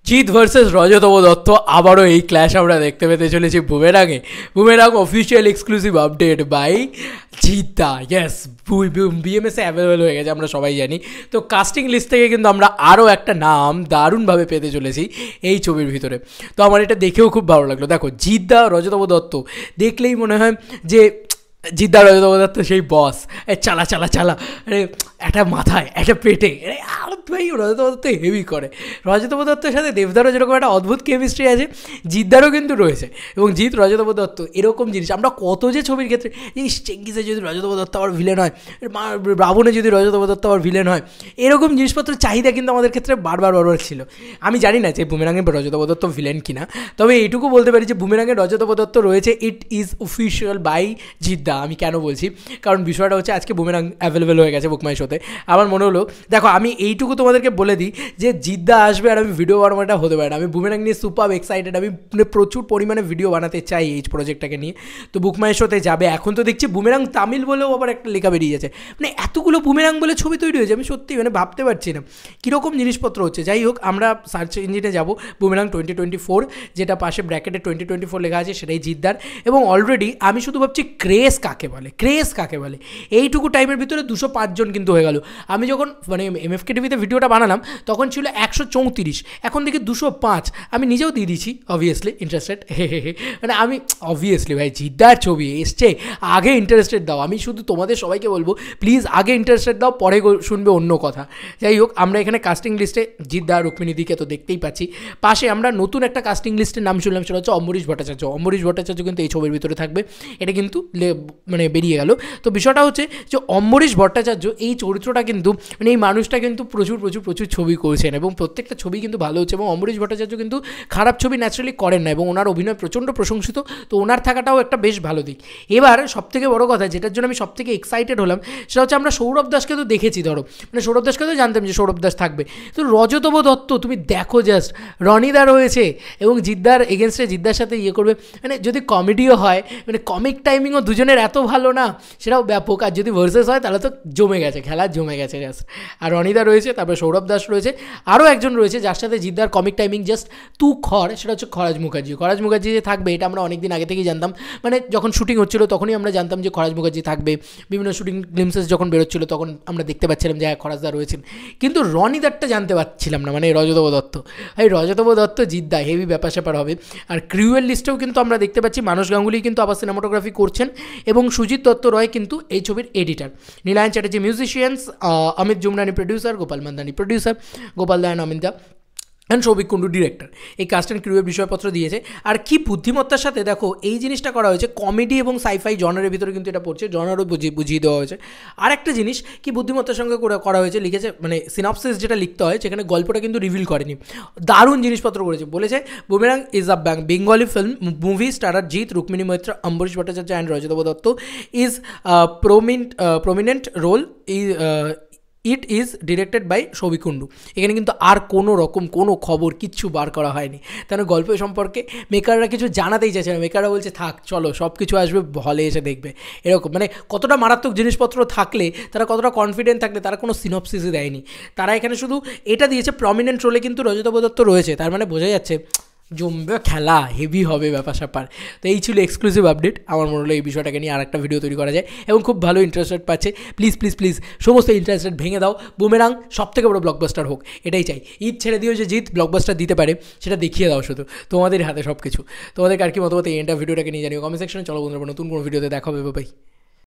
Jeet versus Rajatava Dutta, আবারও এই clash আমরা দেখতে পেতে চলেছি বুমেরাঙে। Boomerang official exclusive update by Jeet দা। ইয়েস, বিএমএসে অ্যাভেলেবেল হয়ে গেছে, আমরা সবাই জানি। তো কাস্টিং লিস্ট থেকে কিন্তু আমরা আরও একটা নাম দারুণভাবে পেতে চলেছি এই ছবির ভিতরে। তো আমার এটা দেখেও খুব ভালো লাগলো। দেখো, জিৎ দা রজতব দত্ত দেখলেই মনে হয় যে জিদ্দা রজতব দত্ত সেই বস, চালা চালা চালা, আরে একটা মাথায় একটা পেটে, আর ভাই রজতব দত্ত হেভি করে। রজতব দত্তের সাথে দেবদারও যেরকম একটা অদ্ভুত কেমিস্ট্রি আছে, জিদ্দারও কিন্তু রয়েছে। এবং জিৎ রজতব দত্ত এরকম জিনিস আমরা কত যে ছবির ক্ষেত্রে, জিনিস চেঙ্গিসে যদি রজতব দত্ত আবার ভিলেন হয়, রাবণে যদি রজতব দত্ত আবার ভিলেন হয়, এরকম জিনিসপত্রের চাহিদা কিন্তু আমাদের ক্ষেত্রে বারবার ছিল। আমি জানি না যে বুমেরাঙে রজতব দত্ত ভিলেন কিনা, তবে এইটুকু বলতে পারি যে বুমেরাঙে রজতব দত্ত রয়েছে। ইট ইজ অফিসিয়াল বাই জিদ্দা। আমি কেন বলছি, কারণ বিষয়টা হচ্ছে আজকে বুমেরাং অ্যাভেলেবেল হয়ে গেছে বুকমাই শোতে। আমার মনে হলো, দেখো আমি এইটুকু তোমাদেরকে বলে দিই যে জিদ্দা আসবে আর আমি ভিডিও বানানোটা হতে পারে না। আমি বুমেরাং নিয়ে সুপার এক্সাইটেড, আমি প্রচুর পরিমাণে ভিডিও বানাতে চাই এই প্রজেক্টটাকে নিয়ে। তো বুকমাই শোতে যাবে। এখন তো দেখছি বুমেরাং তামিল বলেও আবার একটা লেখা বেরিয়ে যাচ্ছে, মানে এতগুলো বুমেরাং বলে ছবি তৈরি হয়েছে, আমি সত্যি মানে ভাবতে পারছি না কীরকম জিনিসপত্র হচ্ছে। যাই হোক, আমরা সার্চ ইঞ্জিনে যাব বুমেরাং 2024, যেটা পাশে ব্র্যাকেটে 2024 লেখা আছে, সেটাই জিদ্দার। এবং অলরেডি আমি শুধু ভাবছি ক্রেজ কাকে বলে। এইটুকু টাইমের ভিতরে 205 জন কিন্তু হয়ে গেল। আমি যখন মানে এমএফকে টিভিতে ভিডিওটা বানালাম তখন ছিল 134, এখন দেখি 205। আমি নিজেও দিয়ে দিচ্ছি অবভিয়াসলি ইন্টারেস্টেড। মানে আমি অবভিয়াসলি ভাই জিদ্দার ছবি এসছে, আগে ইন্টারেস্টেড দাও। আমি শুধু তোমাদের সবাইকে বলবো, প্লিজ আগে ইন্টারেস্টেড দাও, পরে শুনবে অন্য কথা। যাই হোক, আমরা এখানে কাস্টিং লিস্টে জিদ্দা রুক্মিণীদিকে তো দেখতেই পাচ্ছি। পাশে আমরা নতুন একটা কাস্টিং লিস্টের নাম শুনলাম, সেটা হচ্ছে অম্বরীশ ভট্টাচার্য। অম্বরীশ ভট্টাচার্য কিন্তু এই ছবির ভিতরে থাকবে, এটা কিন্তু মানে বেরিয়ে গেল। তো বিষয়টা হচ্ছে যে অম্বরীশ ভট্টাচার্য এই চরিত্রটা কিন্তু মানে এই মানুষটা কিন্তু প্রচুর প্রচুর প্রচুর ছবি করেছেন এবং প্রত্যেকটা ছবি কিন্তু ভালো হচ্ছে। এবং অম্বরীশ ভট্টাচার্য কিন্তু খারাপ ছবি ন্যাচারালি করেন না এবং ওনার অভিনয় প্রচণ্ড প্রশংসিত। তো ওনার থাকাটাও একটা বেশ ভালো দিক। এবার সবথেকে বড় কথা, যেটার জন্য আমি সবথেকে এক্সাইটেড হলাম, সেটা হচ্ছে আমরা সৌরভ দাসকে তো দেখেছি, ধরো মানে সৌরভ দাসকে তো জানতাম যে সৌরভ দাস থাকবে। তো রজতব দত্ত তুমি দেখো, জাস্ট রনিদা রয়েছে এবং জিদ্দার এগেনস্টে জিদ্দার সাথে ইয়ে করবে। মানে যদি কমেডিও হয়, মানে কমিক টাইমিংও দুজনের এত ভালো না, সেটাও ব্যাপক। আর যদি ভার্সেস হয় তাহলে তো জমে গেছে, খেলা জমে গেছে জাস্ট। আর রনিদা রয়েছে, তারপরে সৌরভ দাস রয়েছে, আরও একজন রয়েছে যার সাথে জিদ্দার কমিক টাইমিং জাস্ট সেটা হচ্ছে খরাজ মুখার্জি যে থাকবে, এটা আমরা অনেক দিন আগে থেকেই জানতাম। মানে যখন শুটিং হচ্ছিল তখনই আমরা জানতাম যে খরাজ মুখার্জি থাকবে। বিভিন্ন শুটিং গ্লিমসেস যখন বেরোচ্ছিল তখন আমরা দেখতে পাচ্ছিলাম যে হ্যাঁ খরাজদা রয়েছেন, কিন্তু রনিদারটা জানতে পারছিলাম না, মানে রজতব দত্ত। এই রজতব দত্ত জিদ্দা হেভি ব্যাপার স্যাপার হবে। আর ক্রিউয়ের লিস্টেও কিন্তু আমরা দেখতে পাচ্ছি মানস গাঙ্গুলি কিন্তু আবার সিনেমাটোগ্রাফি করছেন এবং সুজিত দত্ত রয় কিন্তু এই ছবির editor, Nilayan Chatterjee musicians, Amit Jumnani producer, Gopal Mandani producer, Gopal Dayan Amita and Souvik Kundu director. এই কাস্ট অ্যান্ড ক্রিউয়ের বিষয়পত্র দিয়েছে। আর কি বুদ্ধিমত্তার সাথে দেখো এই জিনিসটা করা হয়েছে, কমেডি এবং সাইফাই জনারের ভিতরে কিন্তু এটা পড়ছে, জনারও বুঝিয়ে দেওয়া হয়েছে। আর একটা জিনিস কি বুদ্ধিমত্তার সঙ্গে করা হয়েছে, লিখেছে মানে সিনপসিস যেটা লিখতে হয় সেখানে গল্পটা কিন্তু রিভিল করেনি, দারুণ জিনিসপত্র করেছে। বলেছে Boomerang is a Bengali film movie starrer Jeet, Rukmini Maitra, Ambarish Bhattacharya and Rajatava Dutta is prominent role it is directed by Souvik Kundu. এখানে কিন্তু আর কোনো রকম কোনো খবর কিচ্ছু বার করা হয়নি, তাহলে গল্প সম্পর্কে মেকাররা কিছু জানাতেই চাইছে না। মেকাররা বলছে থাক, চলো সব কিছু আসবে, হলে এসে দেখবে। এরকম মানে কতটা মারাত্মক জিনিসপত্র থাকলে, তারা কতটা কনফিডেন্ট থাকলে, তারা কোনো সিনপসিসই দেয়নি। তারা এখানে শুধু এটা দিয়েছে প্রমিনেন্ট রোলে কিন্তু রজতব দত্ত রয়েছে, তার মানে বোঝা যাচ্ছে জমবে খেলা, হেভি হবে ব্যাপার স্যাপার। তো এই ছিল এক্সক্লুসিভ আপডেট। আমার মনে হলো এই বিষয়টাকে নিয়ে আর একটা ভিডিও তৈরি করা যায় এবং খুব ভালো ইন্টারেস্টেড পাচ্ছে। প্লিজ সমস্ত ইন্টারেস্টেড ভেঙে দাও, বুমেরাং সব থেকে বড়ো ব্লকবাস্টার হোক, এটাই চাই। ঈদ ছেড়ে দিও যে জিৎ ব্লকবাস্টার দিতে পারে, সেটা দেখিয়ে দাও শুধু, তোমাদের হাতে সব কিছু। তোমাদের আর কি মতামত এই ভিডিওটাকে নিয়ে জানিও কমেন্ট সেকশনে। চলো বন্ধুরা, নতুন কোনো ভিডিওতে দেখা হবে, বাই।